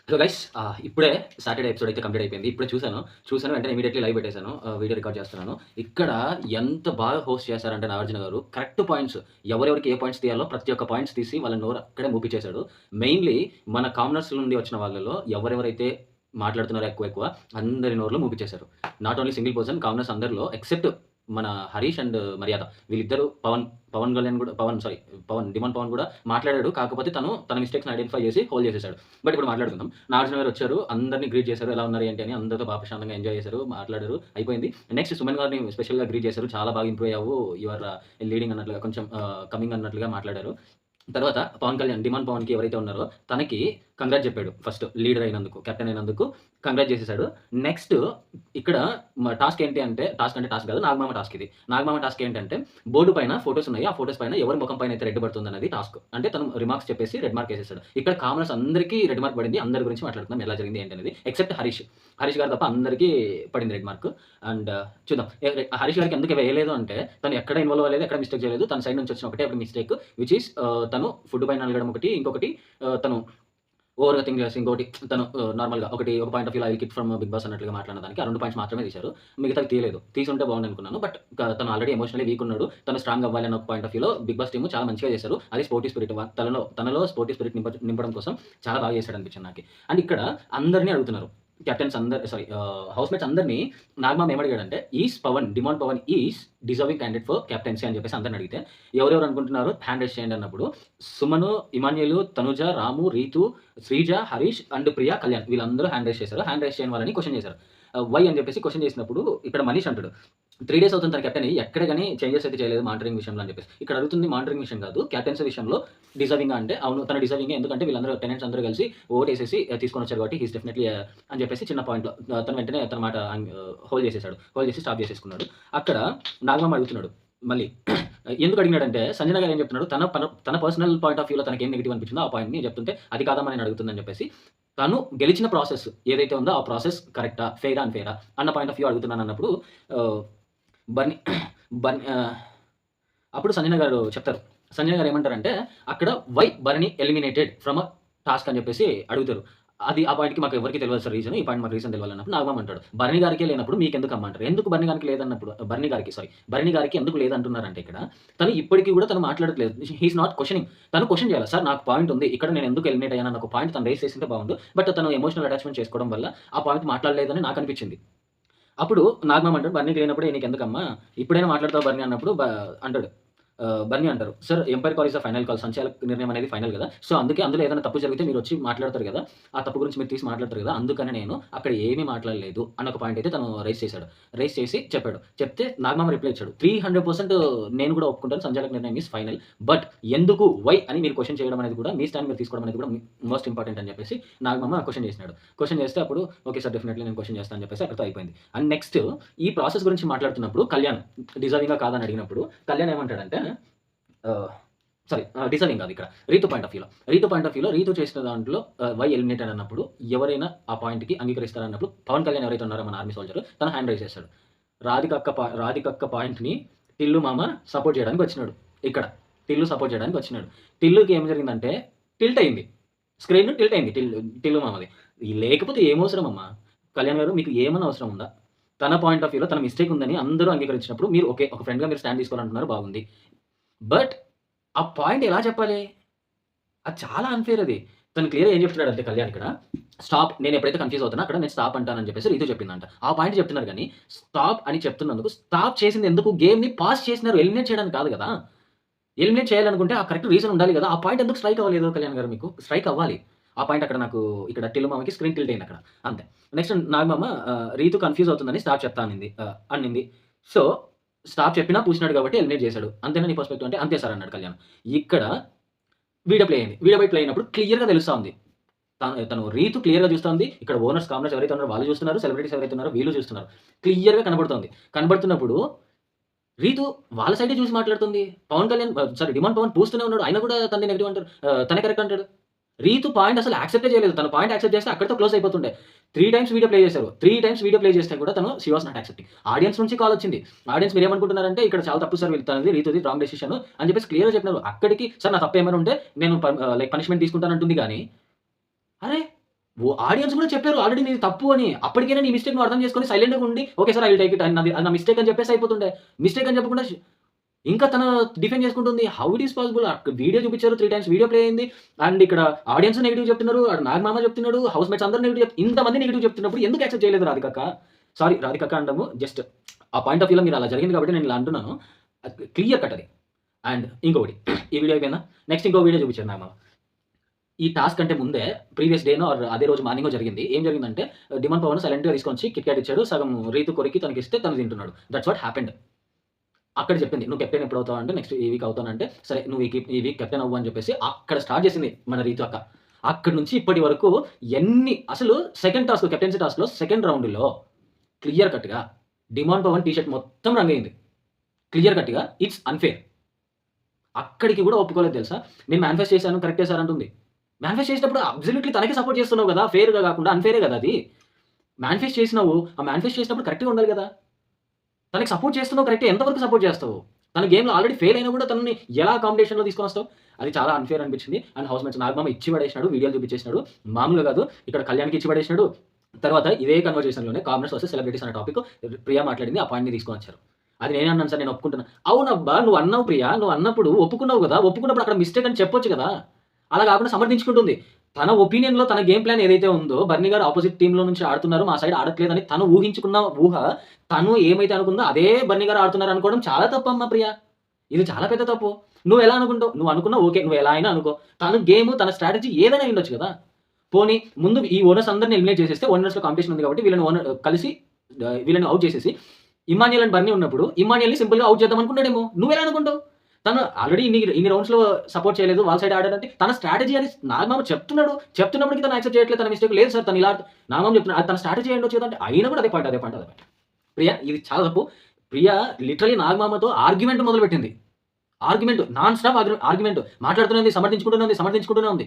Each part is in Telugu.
సో గైస్ ఇప్పుడే సాటర్‌డే ఎపిసోడ్ అయితే కంప్లీట్ అయిపోయింది. ఇప్పుడే చూసాను వెంటనే ఇమ్మీడియేట్‌లీ లైవ్ పెట్టేసాను. వీడియో రికార్డ్ చేస్తున్నాను. ఇక్కడ ఎంత బాగా హోస్ట్ చేశారంటే నాగార్జున గారు కరెక్ట్ పాయింట్స్ ఎవరెవరికి ఏ పాయింట్స్ తీయాలో ప్రతి ఒక్క పాయింట్స్ తీసి వాళ్ళ నోరు అక్కడే మూపించేశాడు. మెయిన్‌లీ మన కామనర్స్ నుండి వచ్చిన వాళ్ళలో ఎవరెవరైతే మాట్లాడుతున్నారో ఎక్కువ అందరి నోరులో మూపించేశారు. Not only single person commoners అందరిలో ఎక్సెప్ట్ మన హరీష్ అండ్ మర్యాద వీళ్ళిద్దరూ పవన్ కళ్యాణ్ కూడా డిమాండ్ పవన్ కూడా మాట్లాడాడు. కాకపోతే తన మిస్టేక్స్‌ని ఐడెంటిఫై చేసి హోల్డ్ చేసేసాడు. బట్ ఇప్పుడు మాట్లాడుకుందాం. నాగార్జున గారు వచ్చారు. అందరిని గ్రీట్ చేశారు. ఎలా ఉన్నారు ఏంటి అని అందరితో బాగా ప్రశాంతంగా ఎంజాయ్ చేశారు. మాట్లాడారు. అయిపోయింది. నెక్స్ట్ సుమన్ గారిని స్పెషల్‌గా గ్రీట్ చేశారు. చాలా బాగా ఇంప్రూవ్ అయ్యావు. యూ ఆర్ లీడింగ్ అన్నట్లుగా కొంచెం కమింగ్ అన్నట్లుగా మాట్లాడారు. తర్వాత పవన్ కళ్యాణ్ డిమాండ్ పవన్‌కి ఎవరైతే ఉన్నారో తనకి కంగ్రాట్స్ చెప్పాడు. ఫస్ట్ లీడర్ అయినందుకు, కెప్టెన్ అయినందుకు కంగ్రాట్స్ చేసేసాడు. నెక్స్ట్ ఇక్కడ టాస్క్ ఏంటి అంటే టాస్క్ కాదు. నాగమామ టాస్క్ ఇది. నాగమామ టాస్క్ ఏంటంటే బోర్డు పైన ఫోటోస్ ఉన్నాయి. ఆ ఫోటోస్ పైన ఎవరి ముఖం పైన అయితే రెడ్ పడుతుందన్నది టాస్క్. అంటే తను రిమార్క్స్ చెప్పేసి రెడ్ మార్క్ ఏసేసాడు. ఇక్కడ కామనర్స్ అందరికీ రెడ్ మార్క్ పడింది. అందరి గురించి మాట్లాడుకుందాం ఎలా జరిగింది ఏంటి అనేది. ఎక్సెప్ట్ హరీష్ గారు తప్ప అందరికీ పడింది రెడ్ మార్క్. అండ్ చూద్దాం. హరీష్ గారికి ఎందుకు వేయలేదు అంటే తను ఎక్కడ ఇన్వాల్వ్ అవ్వలేదు, ఎక్కడ మిస్టేక్ చేయలేదు. తన సైడ్ నుంచి వచ్చిన ఒకటే మిస్టేక్ విచ్ ఈస్ తను ఫుడ్ పైన అలగడం ఒకటి, ఇంకొకటి తను ఓవర్‌గా థింక్ చేసి ఇంకోటి తను నార్మల్‌గా ఒక point of view I will kick from Bigg Boss అన్నట్లుగా మాట్లాడిన దానికి ఆ 2 పాయింట్స్ మాత్రమే తీశారు. మిగతావి తీయలేదు. తీసుంటే బాగుండనుకున్నాను. బట్ తను ఆల్రెడీ ఎమోషనల్లీ వీక్ ఉన్నాడు. తను స్ట్రాంగ్ అవ్వాలి అన్న ఒక పాయింట్ ఆఫ్ వ్యూలో బిగ్ బాస్ టీమ్ చాలా మంచిగా చేశారు. అది స్పోర్టివ్ స్పిరిట్ తనలో స్పోర్టివ్ స్పిరిట్ నింపడం కోసం చాలా బాగా చేశాడు అనిపించింది నాకి. అండ్ ఇక్కడ అందరిని అడుగుతున్నారు. కెప్టెన్స్ హౌస్‌మేట్స్ అందరిని నాగమామ ఏమడిగాడంటే demon Pavan is deserving candidate for captaincy అని చెప్పేసి అందరిని అడిగితే ఎవరెవరు అనుకుంటున్నారు హ్యాండ్ రైజ్ చేయండి అన్నప్పుడు సుమను, ఇమాన్యుయల్, తనుజ, రాము, రీతు, శ్రీజ, హరీష్ అండ్ ప్రియా, కళ్యాణ్ వీళ్ళందరూ హ్యాండ్ రైజ్ చేశారు. హ్యాండ్ రైజ్ చేయని వాళ్ళని క్వెషన్ చేశారు. వై అని చెప్పేసి క్వెషన్ చేసినప్పుడు ఇక్కడ మనీష్ అంటాడు 3 డేస్ అవుతుంది తన కెప్టెన్ అయ్యి ఎక్కడ గాని చేంజెస్ అయితే చేయలేదు మానిటరింగ్ విషయంలో అని చెప్పేసి. ఇక్కడ అడుగుతుంది మానిటరింగ్ విషయం కాదు, కెప్టెన్సీ విషయంలో డిజర్వింగ్ అంటే అవును తన డిజర్వింగ్ ఎందుకంటే వీళ్ళందరూ టెనెంట్స్ అందరూ కలిసి ఓటేసేసి తీసుకొని వచ్చారు కాబట్టి హీస్ డెఫినెట్లీ అని చెప్పేసి చిన్న పాయింట్‌లో తను వెంటనే తన మాట హోల్డ్ చేసేసాడు. హోల్డ్ చేసి స్టాప్ చేసేసుకున్నాడు. అక్కడ నాగమామ అడుగుతున్నాడు మళ్ళీ ఎందుకు అడిగినాడంటే సంజన గారు ఏం చెప్తున్నాడు తన పర్సనల్ పాయింట్ ఆఫ్ వ్యూలో తనకి ఏం నెగెటివ్ అనిపించిందో ఆ పాయింట్‌ని చెప్తుంటే అది కాదమ్మా నేను అడుగుతుందని చెప్పేసి తను గెలిచిన ప్రాసెస్ ఏదైతే ఉందో ఆ ప్రాసెస్ కరెక్టా? ఫెయిరా? అన్‌ఫెయిరా? అన్న పాయింట్ ఆఫ్ వ్యూ అడుగుతున్నాను అన్నప్పుడు ఆహ్, బర్ని బర్ని అప్పుడు సంజన గారు చెప్తారు. సంజన గారు ఏమంటారంటే అక్కడ why Bharani eliminated from task అని చెప్పేసి అడుగుతారు. ఆ పాయింట్‌కి మాకు ఎవరికీ తెలవదు సార్ రీజన్. ఈ పాయింట్ మాకు రీజన్ తెలవాలన్నప్పుడు నాగమామ అంటాడు. భరణి గారికే లేనప్పుడు మీకెందుకమ్మా అంటారు. ఎందుకు భరణి గారికి లేదన్నప్పుడు భరణి గారికి ఎందుకు లేదంటున్నారంటే ఇక్కడ తను ఇప్పటికి కూడా తను మాట్లాడట్లేదు. He is not questioning. తను క్వెషన్ చేయాలి. సార్ నాకు పాయింట్ ఉంది. ఇక్కడ నేను ఎందుకు ఎలిమినేట్ అయ్యానన్న ఒక పాయింట్ తను రైజ్ చేసింటే బాగుండు. బట్ తను ఎమోషనల్ అటాచ్‌మెంట్ చేసుకోవడం వల్ల ఆ పాయింట్ మాట్లాడలేదని నాకు అనిపించింది. అప్పుడు నాగమామ అంటాడు "బర్నీకి లేనప్పుడే నీకెందుకమ్మా? ఇప్పుడైనా మాట్లాడతావా బర్నీ" అన్నప్పుడు అంటాడు. బన్నీ అంటారు. "Sir umpire call is the final call. సంచాలక నిర్ణయం అనేది ఫైనల్ గదా! సో, అందులో ఏదైనా తప్పు జరిగితే మీరొచ్చి మాట్లాడతారు గదా! ఆ తప్పు గురించి మీరు తీసి మాట్లాడతారు గదా! అందుకని నేను అక్కడ ఏమీ మాట్లాడలేదు" అన్న ఒక పాయింట్ అయితే తను రైజ్ చేశాడు. రైజ్ చేసి చెప్పాడు. చెప్తే నాగమామ రిప్లై ఇచ్చాడు. "300% నేను కూడా ఒప్పుకుంటాను. సంచాలక నిర్ణయం ఈస్ ఫైనల్. బట్ ఎందుకు? వై? అని మీరు క్వెషన్ చేయడం అనేది కూడా మీ స్టాండ్ మీరు తీసుకోవడం అనేది కూడా మోస్ట్ ఇంపార్టెంట్" అని చెప్పేసి నాగమామ క్వెషన్ చేసినాడు. క్వెషన్ చేస్తే అప్పుడు "ఓకే సార్ డెఫినెట్‌లీ నేను క్వెషన్ చేస్తాను" అని చెప్పేసి అక్కడితో అయిపోయింది. అండ్ నెక్స్ట్ ఈ ప్రాసెస్ గురించి మాట్లాడుతున్నప్పుడు కళ్యాణ్ డిజర్వింగా కాదా అని అడిగినప్పుడు కళ్యాణ్ ఏమంటాడంటే ఆహ్, డిజర్వింగ్ కాదు ఇక్కడ. రీతు పాయింట్ ఆఫ్ వ్యూలో రీతు చేసిన దాంట్లో వై ఎలిమినేటెడ్ అన్నప్పుడు ఎవరైనా ఆ పాయింట్‌కి అంగీకరిస్తారన్నప్పుడు పవన్ కళ్యాణ్ ఎవరైతే ఉన్నారో మన ఆర్మీ సోల్జర్ తను హ్యాండ్ రైజ్ చేస్తాడు. రాధికక్క పాయింట్‌ని టిల్లు మామ సపోర్ట్ చేయడానికి వచ్చినాడు. ఇక్కడ టిల్లు సపోర్ట్ చేయడానికి వచ్చినాడు. టిల్లుకి ఏం జరిగిందంటే టిల్ట్ అయింది. స్క్రీన్ టిల్ట్ అయింది టిల్లు మామది. లేకపోతే ఏమవసరమమ్మా? కళ్యాణ్ గారు మీకు ఏమన్నా అవసరం ఉందా? తన పాయింట్ ఆఫ్ వ్యూలో తన మిస్టేక్ ఉందని అందరూ అంగీకరించినప్పుడు మీరు ఓకే. ఒక ఫ్రెండ్‌గా మీరు స్టాండ్ తీసుకోవాలంటున్నారు బాగుంది. బట్ ఆ పాయింట్ ఎలా చెప్పాలి? అది చాలా అన్‌ఫెయిర్ అది. తను క్లియర్‌గా ఏం చెప్తున్నాడంటే కళ్యాణ్ ఇక్కడ, స్టాప్ నేను ఎప్పుడైతే కన్‌ఫ్యూజ్ అవుతానో అక్కడ నేను స్టాప్ అంటానని చెప్పేసి రీతు చెప్పిందంట. ఆ పాయింట్ చెప్తున్నారు గానీ, స్టాప్ అని చెప్తున్నందుకు స్టాప్ చేసింది ఎందుకు? గేమ్‌ని పాస్ చేసినారు. ఎలిమినేట్ చేయడానికి కాదు గదా! ఎలిమినేట్ చేయాలనుకుంటే ఆ కరెక్ట్ రీజన్ ఉండాలి గదా! ఆ పాయింట్ ఎందుకు స్ట్రైక్ అవ్వలేదు కళ్యాణ్ గారు మీకు? స్ట్రైక్ అవ్వాలి. ఆ పాయింట్ అక్కడ నాకు ఇక్కడ టిల్లు మామకి స్క్రీన్ టిల్ట్ అయిందక్కడ. అంతే. నెక్స్ట్ నాగమామ రీతు కన్‌ఫ్యూజ్ అవుతుందని స్టాప్ చెప్తా అనింది. సో, స్టాప్ చెప్పినా పూసినాడు కాబట్టి ఎలిమినేట్ చేసాడు. అంతేనా నీ పర్స్‌పెక్టివ్ అంటే, అంతే సార్ అన్నాడు కళ్యాణ్. ఇక్కడ వీడియో ప్లే అయింది. వీడియో బై ప్లే అయినప్పుడు క్లియర్‌గా తెలుస్తా ఉంది. తను రీతు క్లియర్‌గా చూస్తా ఉంది. ఇక్కడ ఓనర్స్, కామనర్స్ ఎవరైతే ఉన్నారో వాళ్ళు చూస్తున్నారు. సెలబ్రిటీస్ ఎవరైతే ఉన్నారో వీళ్ళు చూస్తున్నారు. క్లియర్‌గా కనబడుతోంది. కనబడుతున్నప్పుడు రీతు వాళ్ళ సైడే చూసి మాట్లాడుతుంది. పవన్ కళ్యాణ్ డిమాండ్ పవన్ పూస్తూనే ఉన్నాడు. అయినా కూడా తనది నెగెటివ్ అంటారు. తనే కరెక్ట్ అంటాడు. రీతు పాయింట్ అసలు యాక్సెప్టే చేయలేదు. తన పాయింట్ యాక్సెప్ట్ చేస్తే అక్కడితో క్లోజ్ అయిపోతుండే. 3 టైమ్స్ వీడియో ప్లే చేశారు. 3 టైమ్స్ వీడియో ప్లే చేస్తే కూడా తను she was not accepting. Audience నుంచి కాల్ వచ్చింది. ఆడియన్స్ మీరేమనుకుంటున్నారంటే ఇక్కడ చాలా తప్పు సార్ తనది రీతుది రాంగ్ డెసిషన్ అని చెప్పేసి క్లియర్‌గా చెప్పినారు. అక్కడికి సార్ నా తప్పు ఏమైనా ఉంటే నేను పనిష్మెంట్ తీసుకుంటానంటుంది గానీ, అరే! ఆడియన్స్ కూడా చెప్పారు ఆల్రెడీ నీది తప్పు అని. అప్పటికైనా నీ మిస్టేక్ నువ్వు అర్థం చేసుకొని సైలెంట్‌గా ఉండి okay sir I will take it అది నా మిస్టేక్ అని చెప్పేసి అయిపోతుండే. మిస్టేక్ అని చెప్పకుండా ఇంకా తను డిఫెండ్ చేసుకుంటుంది. How it is possible? Video చూపించారు 3 టైమ్స్ వీడియో ప్లే అయింది. అండ్ ఇక్కడ ఆడియన్స్ నెగెటివ్ చెప్తున్నారు. నాగమామ చెప్తున్నాడు. హౌస్ మేట్స్ అందరూ నెగెటివ్ ఇంతమంది నెగెటివ్ చెప్తున్నప్పుడు ఎందుకు యాక్సెప్ట్ చేయలేదు రాధికక్క? సారీ రాధికక్క అనడము జస్ట్ ఆ పాయింట్ ఆఫ్ వ్యూలో మీరు అలా జరిగింది కాబట్టి నేను ఇలా అంటున్నాను. క్లియర్ కట్ అది. అండ్ ఇంకొకటి ఈ వీడియో అయిపోయిందా? నెక్స్ట్ ఇంకో వీడియో చూపించారు నాగమామ. ఈ టాస్క్ అంటే ముందే ప్రీవియస్ డేనో ఆర్ అదే రోజు మార్నింగో జరిగింది. ఏం జరిగిందంటే డిమాండ్ పవన్ సైలెంట్‌గా తీసుకొచ్చి కిట్ క్యాట్ ఇచ్చాడు. సగం రీతు కొరికి తనకిస్తే తను తింటున్నాడు. That's what happened. అక్కడ చెప్పింది నువ్వు కెప్టెన్ ఎప్పుడు అవుతావు అంటే నెక్స్ట్ ఈ వీక్ అవుతానంటే సరే నువ్వు ఈ వీక్ కెప్టెన్ అవ్వు అని చెప్పేసి అక్కడ స్టార్ట్ చేసింది మన రీతు అక్క. అక్కడి నుంచి ఇప్పటి వరకు అసలు సెకండ్ టాస్క్ కెప్టెన్సీ టాస్క్‌లో సెకండ్ రౌండ్‌లో క్లియర్ కట్‌గా డిమాండ్ పవన్ టీ షర్ట్ మొత్తం రంగయింది. క్లియర్ కట్‌గా ఇట్స్ అన్‌ఫేర్. అక్కడికి కూడా ఒప్పుకోలేదు తెలుసా? నేను మేనిఫెస్ట్ చేశాను కరెక్టే సార్ అంటుంది. మేనిఫెస్ట్ చేసినప్పుడు అబ్సల్యూట్‌లీ తనకే సపోర్ట్ చేస్తున్నావు కదా! ఫెయిర్‌గా కాకుండా అన్‌ఫెయిరే కదా అది. మేనిఫెస్ట్ చేసినావు. ఆ మేనిఫెస్ట్ చేసినప్పుడు కరెక్ట్‌గా ఉండాలి కదా! తనకి సపోర్ట్ చేస్తున్నావు కరెక్టే. ఎంతవరకు సపోర్ట్ చేస్తావు? తన గేమ్‌లో ఆల్రెడీ ఫెయిల్ అయినా కూడా తనని ఎలా కాంపిటీషన్‌లో తీసుకొనొస్తావు? అది చాలా అన్‌ఫెయిర్ అనిపించింది. అండ్ హౌస్ మేట్స్ నాగమామ ఇచ్చి పడేసినాడు. వీడియోలు చూపించేసినాడు. మామూలుగా కాదు. ఇక్కడ కళ్యాణ్‌కి ఇచ్చి పడేసినాడు. తర్వాత ఇదే కన్వర్జేషన్‌లోనే కామనర్స్ వర్సెస్ సెలబ్రిటీస్ అనే టాపిక్ ప్రియా మాట్లాడింది. ఆ పాయింట్‌ని తీసుకొనొచ్చారు. అది నేనే అన్నాను సార్ నేను ఒప్పుకుంటున్నా. అవునబ్బా! నువ్వు అన్నావు ప్రియా. నువ్వు అన్నప్పుడు ఒప్పుకున్నావు కదా! ఒప్పుకున్నప్పుడు అక్కడ మిస్టేక్ అని చెప్పొచ్చు కదా! అలా కాకుండా సమర్థించుకుంటుంది. తన ఒపీనియన్‌లో తన గేమ్ ప్లాన్ ఏదైతే ఉందో బర్నీ గారు అపోజిట్ టీమ్‌లో నుంచి ఆడుతున్నారు. మా సైడ్ ఆడట్లేదని తను ఊహించుకున్న తను ఏమైతే అనుకుందో అదే బర్నీ గారు ఆడుతున్నారు అనుకోవడం చాలా తప్పమ్మా ప్రియా. ఇది చాలా పెద్ద తప్పు. నువ్వెలా అనుకుంటావు? నువ్వు అనుకున్నావు ఓకే. నువ్వు ఎలా అయినా అనుకో. తన గేమ్, తన స్ట్రాటజీ ఏదైనా అయ్యుండొచ్చు కదా! పోనీ ముందు ఈ ఓనర్స్ అందరిని ఎలిమినేట్ చేసేస్తే ఓనర్స్‌లో కాంపిటీషన్ ఉంది కాబట్టి కలిసి వీళ్ళని ఔట్ చేసేసి ఇమ్మాన్యుయల్ అండ్ బర్నీ ఉన్నప్పుడు ఇమ్మాన్యుయల్‌ని సింపుల్‌గా ఔట్ చేద్దాం అనుకున్నాడేమో. నువ్వెలా అనుకుంటావు? తను ఆల్రెడీ ఇన్ని రౌండ్స్‌లో సపోర్ట్ చేయలేదు. వాళ్ళ సైడ్ ఆడాడంటే తన స్ట్రాటజీ అని నాగమామ చెప్తున్నాడు. చెప్తున్నప్పటికి తను యాక్సెప్ట్ చేయట్లేదు. తన మిస్టేక్ లేదు సార్. తను ఇలా నాగమామ చెప్తున్నాడు. అది తన స్ట్రాటజీ అయ్యుండొచ్చు కదా! అంటే అయినా కూడా అదే పాయింట్. ప్రియా ఇది చాలా తప్పు. ప్రియా లిటరల్లీ నాగమామతో ఆర్గ్యుమెంట్ మొదలుపెట్టింది. ఆర్గ్యుమెంట్ నాన్ స్టాప్ ఆర్గ్యుమెంట్ సమర్థించుకుంటూనే ఉంది.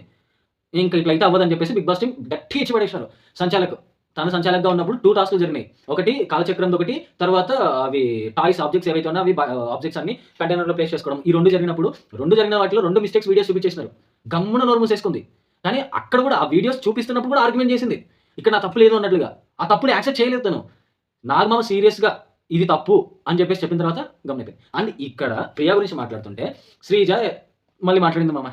ఇంక ఇట్లయితే అవ్వదని చెప్పేసి బిగ్ బాస్ టీమ్ గట్టిగా ఇచ్చి పడేసినారు. తను సంచాలకుగా ఉన్నప్పుడు 2 టాస్క్‌లు జరిగినాయి. ఒకటి కాలచక్రందొకటి, తర్వాత అవి టాయ్స్ ఆబ్జెక్ట్స్ ఏవైతే ఉన్నాయో అవి ఆబ్జెక్ట్స్ అన్ని కంటైనర్‌లో ప్లేస్ చేసుకోవడం. ఈ 2 జరిగినప్పుడు 2 జరిగిన వాటిలో 2 మిస్టేక్స్ వీడియోస్ చూపించేసినారు. గమ్మున నోరు మూసేసుకుంది. కానీ అక్కడ కూడా ఆ వీడియోస్ చూపిస్తున్నప్పుడు కూడా ఆర్గ్యుమెంట్ చేసింది. ఇక్కడ నా తప్పు లేదు అన్నట్లుగా. ఆ తప్పుని యాక్సెప్ట్ చేయలేదు తను. నాగమామ సీరియస్‌గా ఇది తప్పు అని చెప్పేసి చెప్పిన తర్వాత గమ్మునైపోయింది. అండ్ ఇక్కడ ప్రియా గురించి మాట్లాడుతుంటే శ్రీజ మళ్ళీ మాట్లాడింది మామ.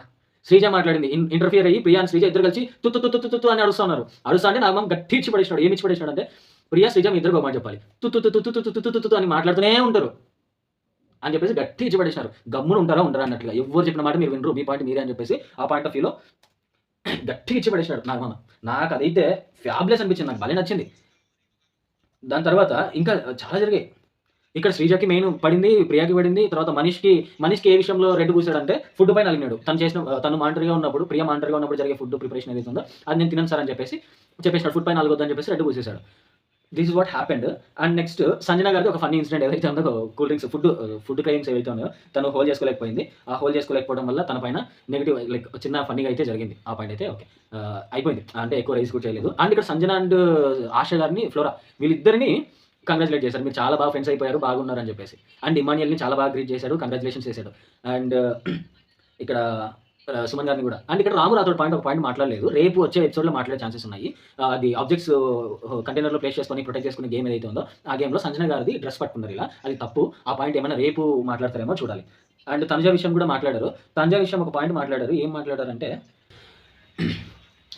శ్రీజ మాట్లాడింది. ఇంటర్ఫియర్ అయ్యి ప్రియా అండ్ శ్రీజ ఇద్దరు కలిసి తుత్తు అని అరుస్తా ఉన్నారు. అరుస్తా అంటే నాగమామ గట్టి ఇచ్చి పడేసినాడు. ఏమి ఇచ్చి పడేసినాడు అంటే ప్రియా శ్రీజ మీ ఇద్దరు ఒక మాట చెప్పాలి. తుత్తు అని మాట్లాడుతూనే ఉంటారు అని చెప్పేసి గట్టి ఇచ్చి పడేసినారు. గమ్మున ఉంటారా ఉండరా అన్నట్లుగా. ఎవరు చెప్పిన మాట మీరు వినరు. మీ పాయింట్ మీరే అని చెప్పేసి ఆ పాయింట్ ఆఫ్ వ్యూలో గట్టిగా ఇచ్చి పడేసినాడు నాగమామ. నాకు అదైతే ఫ్యాబులస్ అనిపించింది. నాకు భలే నచ్చింది. దాని తర్వాత ఇంకా చాలా జరిగాయి. ఇక్కడ శ్రీజకి మెయిన్ పడింది, ప్రియాకి పడింది. తర్వాత మనీష్‌కి ఏ విషయంలో రెడ్ పూసాడంటే ఫుడ్ పైన అలిగినాడు. తను మానిటర్‌గా ఉన్నప్పుడు, ప్రియ మానిటర్‌గా ఉన్నప్పుడు జరిగే ఫుడ్ ప్రిపరేషన్ ఏదైతే ఉందో అది నేను తినను సార్ అని చెప్పేసినాడు. ఫుడ్ పైన అలగొద్దని చెప్పేసి రెడ్ పూసేసాడు. This is what happened. And next Sanjana గారిది ఒక ఫన్నీ ఇన్సిడెంట్ ఏదైతే ఉందో కూల్ డ్రింక్స్ ఫుడ్ క్రేవింగ్స్ ఏవైతే ఉన్నాయో తను హోల్డ్ చేసుకోలేకపోయింది. ఆ హోల్డ్ చేసుకోలేకపోవడం వల్ల తన పైన నెగెటివ్ లైక్ చిన్న ఫన్నీగా అయితే జరిగింది. ఆ పాయింట్ అయితే ఓకే. అయిపోయింది. అంటే ఎక్కువ రైస్ కూడా చేయలేదు. అండ్ ఇక్కడ సంజన అండ్ ఆశ గారిని, ఫ్లోరా వీళ్ళిద్దరిని కంగ్రాచులేట్ చేశారు. మీరు చాలా బాగా ఫ్రెండ్స్ అయిపోయారు, బాగున్నారు అని చెప్పేసి. అండ్ ఇమాన్యుయల్‌ని చాలా బాగా గ్రీట్ చేశాడు. కంగ్రాచులేషన్స్ చేశాడు. అండ్ ఇక్కడ సుమన్ గారిని కూడా. అండ్ ఇక్కడ రాము రాథోడ్ ఒక పాయింట్ మాట్లాడలేదు. రేపు వచ్చే ఎపిసోడ్‌లో మాట్లాడే ఛాన్సెస్ ఉన్నాయి. అది ఆబ్జెక్ట్స్ కంటైనర్‌లో ప్లేస్ చేసుకొని ప్రొటెక్ట్ చేసుకునే గేమ్ ఏదైతే ఉందో ఆ గేమ్‌లో సంజన గారిది డ్రెస్ పట్టుకున్నారు ఇలా. అది తప్పు. ఆ పాయింట్ ఏమైనా రేపు మాట్లాడతారేమో చూడాలి. అండ్ తనుజ విషయం కూడా మాట్లాడారు. తనుజ విషయం ఒక పాయింట్ మాట్లాడారు. ఏం మాట్లాడారంటే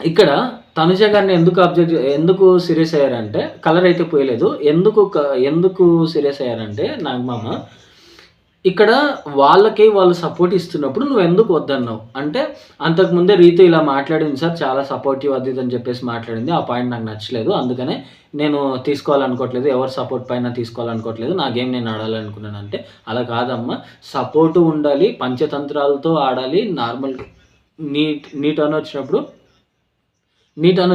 ఇక్కడ తనుజ గారిని ఎందుకు సీరియస్ అయ్యారంటే కలర్ అయితే పోయలేదు. ఎందుకు సీరియస్ అయ్యారంటే నాగమామ ఇక్కడ వాళ్ళు సపోర్ట్ ఇస్తున్నప్పుడు నువ్వెందుకు వద్దన్నావు? అంటే అంతకుముందే రీతు ఇలా మాట్లాడింది సార్ చాలా సపోర్టివ్ అది ఇది అని చెప్పేసి మాట్లాడింది. ఆ పాయింట్ నాకు నచ్చలేదు. అందుకనే నేను తీసుకోవాలనుకోవట్లేదు. ఎవరి సపోర్ట్ పైన తీసుకోవాలనుకోవట్లేదు. నా గేమ్ నేను ఆడాలనుకున్నానంటే అలా కాదమ్మా. సపోర్టు ఉండాలి. పంచతంత్రాలతో ఆడాలి. నార్మల్ నీ టర్న్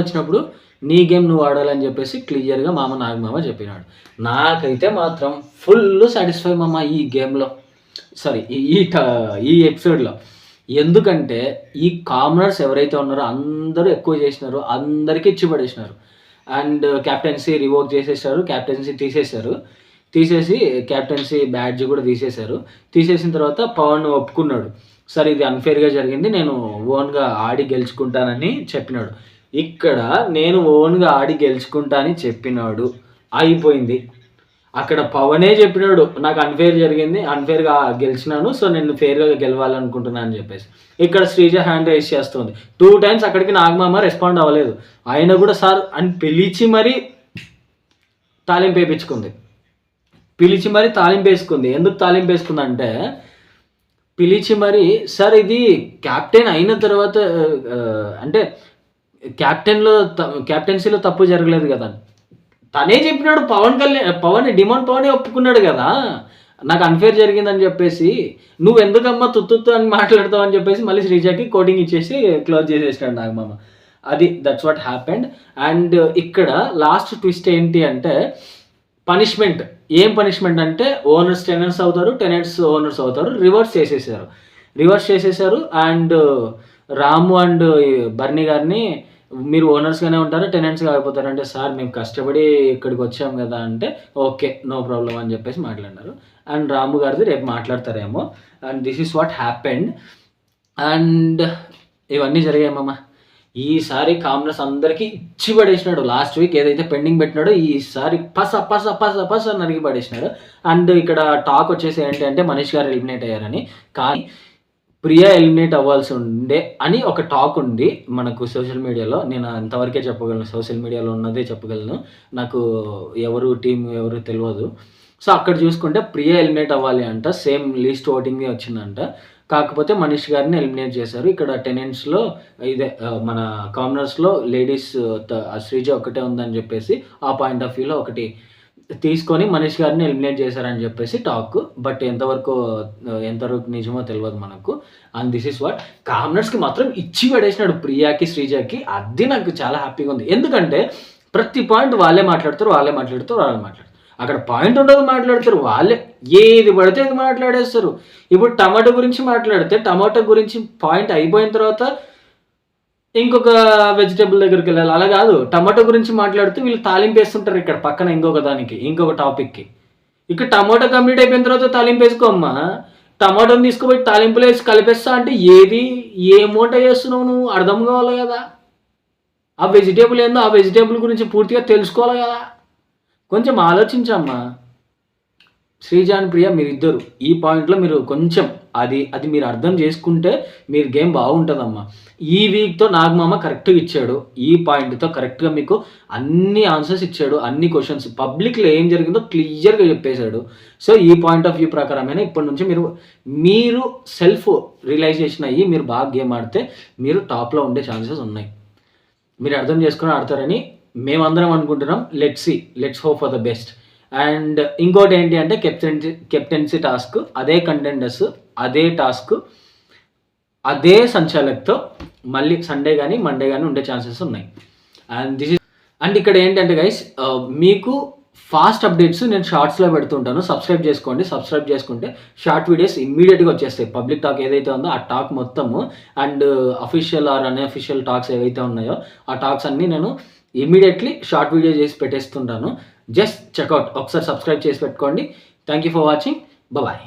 వచ్చినప్పుడు నీ గేమ్ నువ్వు ఆడాలని చెప్పేసి క్లియర్‌గా నాగమామ చెప్పినాడు. నాకైతే మాత్రం ఫుల్ సాటిస్ఫై మామ ఈ గేమ్‌లో. సారీ ఈ ఎపిసోడ్‌లో. ఎందుకంటే ఈ కామనర్స్ ఎవరైతే ఉన్నారో అందరూ ఎక్కువ చేసినారు. అందరికీ ఇచ్చి పడేసినారు. అండ్ కెప్టెన్సీ రివోక్ చేసేసారు. కెప్టెన్సీ తీసేసి కెప్టెన్సీ బ్యాడ్జ్ కూడా తీసేశారు. తీసేసిన తర్వాత పవన్ ఒప్పుకున్నాడు. సార్ ఇది అన్‌ఫెయిర్‌గా జరిగింది. నేను ఓన్‌గా ఆడి గెలుచుకుంటానని చెప్పినాడు. ఇక్కడ నేను ఓన్గా ఆడి గెలుచుకుంటా అని చెప్పినాడు, అయిపోయింది. అక్కడ పవనే చెప్పినాడు నాకు అన్ఫేర్ జరిగింది, అన్ఫేర్గా గెలిచినాను, సో నేను ఫేర్గా గెలవాలనుకుంటున్నాను అని చెప్పేసి. ఇక్కడ శ్రీజ హ్యాండ్ రైజ్ చేస్తుంది. 2 times అక్కడికి నాగమామ రెస్పాండ్ అవ్వలేదు. ఆయన కూడా సార్ అని పిలిచి మరీ తాలింపు వేయించుకుంది. ఎందుకు తాలింపు వేసుకుంది అంటే, పిలిచి మరి సార్ ఇది క్యాప్టెన్ అయిన తర్వాత అంటే క్యాప్టెన్సీలో తప్పు జరగలేదు కదా, తనే చెప్పినాడు. పవన్ డిమాండ్ పవనే ఒప్పుకున్నాడు కదా నాకు అన్ఫేర్ జరిగిందని చెప్పేసి. నువ్వు ఎందుకమ్మా తుత్తు అని మాట్లాడతావు అని చెప్పేసి మళ్ళీ శ్రీజాకి కోటింగ్ ఇచ్చేసి క్లోజ్ చేసేసినాడు నాగమామ. That's what happened. అండ్ ఇక్కడ లాస్ట్ ట్విస్ట్ ఏంటి అంటే పనిష్మెంట్. ఏం పనిష్మెంట్ అంటే ఓనర్స్ టెనెంట్స్ అవుతారు, టెనెంట్స్ ఓనర్స్ అవుతారు. రివర్స్ చేసేసారు. అండ్ రాము అండ్ బర్నీ గారిని మీరు ఓనర్స్గానే ఉంటారు, టెనెంట్స్గా అయిపోతారు అంటే, సార్ మేము కష్టపడి ఇక్కడికి వచ్చాం కదా అంటే, ఓకే నో ప్రాబ్లం అని చెప్పేసి మాట్లాడినారు. అండ్ రాము గారిది రేపు మాట్లాడతారేమో. And this is what happened. And ఇవన్నీ జరిగాయమ్మ. ఈసారి కామ్నర్స్ అందరికీ ఇచ్చి పడేసినాడు. లాస్ట్ వీక్ ఏదైతే పెండింగ్ పెట్టినాడో ఈసారి పస నరిగి పడేసినాడు. అండ్ ఇక్కడ టాక్ వచ్చేసి ఏంటి అంటే మనీష్ గారు ఎలిమినేట్ అయ్యారని. కానీ ప్రియా ఎలిమినేట్ అవ్వాల్సి ఉండే అని ఒక టాక్ ఉంది మనకు సోషల్ మీడియాలో. నేను అంతవరకే చెప్పగలను, సోషల్ మీడియాలో ఉన్నదే చెప్పగలను, నాకు ఎవరు టీం ఎవరు తెలియదు. సో అక్కడ చూసుకుంటే ప్రియా ఎలిమినేట్ అవ్వాలి అంట, సేమ్ లీస్ట్ ఓటింగ్ వచ్చిందంట. కాకపోతే మనీష్ గారిని ఎలిమినేట్ చేశారు. ఇక్కడ టెనెంట్స్లో ఇదే మన కామనర్స్లో లేడీస్ శ్రీజ ఒకటే ఉందని చెప్పేసి ఆ పాయింట్ ఆఫ్ వ్యూలో ఒకటి తీసుకొని మనీష్ గారిని ఎలిమినేట్ చేశారని చెప్పేసి టాక్. బట్ ఎంతవరకు నిజమో తెలియదు మనకు. అండ్ దిస్ ఇస్ వాట్ కామనర్స్కి మాత్రం ఇచ్చి పడేసినాడు ప్రియాకి శ్రీజాకి. అది నాకు చాలా హ్యాపీగా ఉంది. ఎందుకంటే ప్రతి పాయింట్ వాళ్ళే మాట్లాడతారు. అక్కడ పాయింట్ ఉండదు, మాట్లాడతారు వాళ్ళే, ఏది పడితే అది మాట్లాడేస్తారు. ఇప్పుడు టమాటో గురించి మాట్లాడితే టమాటో గురించి పాయింట్ అయిపోయిన తర్వాత ఇంకొక వెజిటేబుల్ దగ్గరికి వెళ్ళాలి. అలా కాదు, టమాటో గురించి మాట్లాడుతూ వీళ్ళు తాలింపు వేస్తుంటారు ఇక్కడ పక్కన ఇంకొక టాపిక్కి. ఇక్కడ టమాటో కంప్లీట్ అయిపోయిన తర్వాత తాలింపు వేసుకోమ్మా. టమాటోని తీసుకుపోయి తాలింపులో వేసి కలిపేస్తా అంటే ఏ మూట చేస్తున్నావు నువ్వు అర్థం కావాలి కదా. ఆ వెజిటేబుల్ ఏందో ఆ వెజిటేబుల్ గురించి పూర్తిగా తెలుసుకోవాలి కదా. కొంచెం ఆలోచించమ్మా. శ్రీజ అండ్ ప్రియ మీరిద్దరు ఈ పాయింట్లో మీరు కొంచెం అది మీరు అర్థం చేసుకుంటే మీరు గేమ్ బాగుంటుందమ్మా. ఈ వీక్తో నాగమామ కరెక్ట్గా ఇచ్చాడు. ఈ పాయింట్తో కరెక్ట్గా మీకు అన్ని ఆన్సర్స్ ఇచ్చాడు, అన్ని క్వశ్చన్స్ పబ్లిక్లో ఏం జరిగిందో క్లియర్గా చెప్పేశాడు. సో ఈ పాయింట్ ఆఫ్ వ్యూ ప్రకారమైన ఇప్పటి నుంచి మీరు సెల్ఫ్ రియలైజేషన్ అయ్యి మీరు బాగా గేమ్ ఆడితే మీరు టాప్లో ఉండే ఛాన్సెస్ ఉన్నాయి. మీరు అర్థం చేసుకుని ఆడతారని మేమందరం అనుకుంటున్నాం. Let's hope for the best. And ఇంకోటి ఏంటి అంటే కెప్టెన్సీ టాస్క్, అదే కంటెండర్స్, అదే టాస్క్, అదే సంచాలక్తో మళ్ళీ సండే కానీ మండే కానీ ఉండే ఛాన్సెస్ ఉన్నాయి. అండ్ ఇక్కడ ఏంటంటే గైస్, మీకు ఫాస్ట్ అప్డేట్స్ నేను షార్ట్స్లో పెడుతుంటాను. సబ్స్క్రైబ్ చేసుకుంటే షార్ట్ వీడియోస్ ఇమ్మీడియట్గా వచ్చేస్తాయి. పబ్లిక్ టాక్ ఏదైతే ఉందో ఆ టాక్ మొత్తము and official are unofficial talks ఏవైతే ఉన్నాయో ఆ టాక్స్ అన్నీ నేను ఇమ్మీడియట్లీ షార్ట్ వీడియో చేసి పెట్టేస్తుంటాను. జస్ట్ చెక్అవుట్, ఒకసారి సబ్స్క్రైబ్ చేసి పెట్టుకోండి. Thank you for watching. Bye.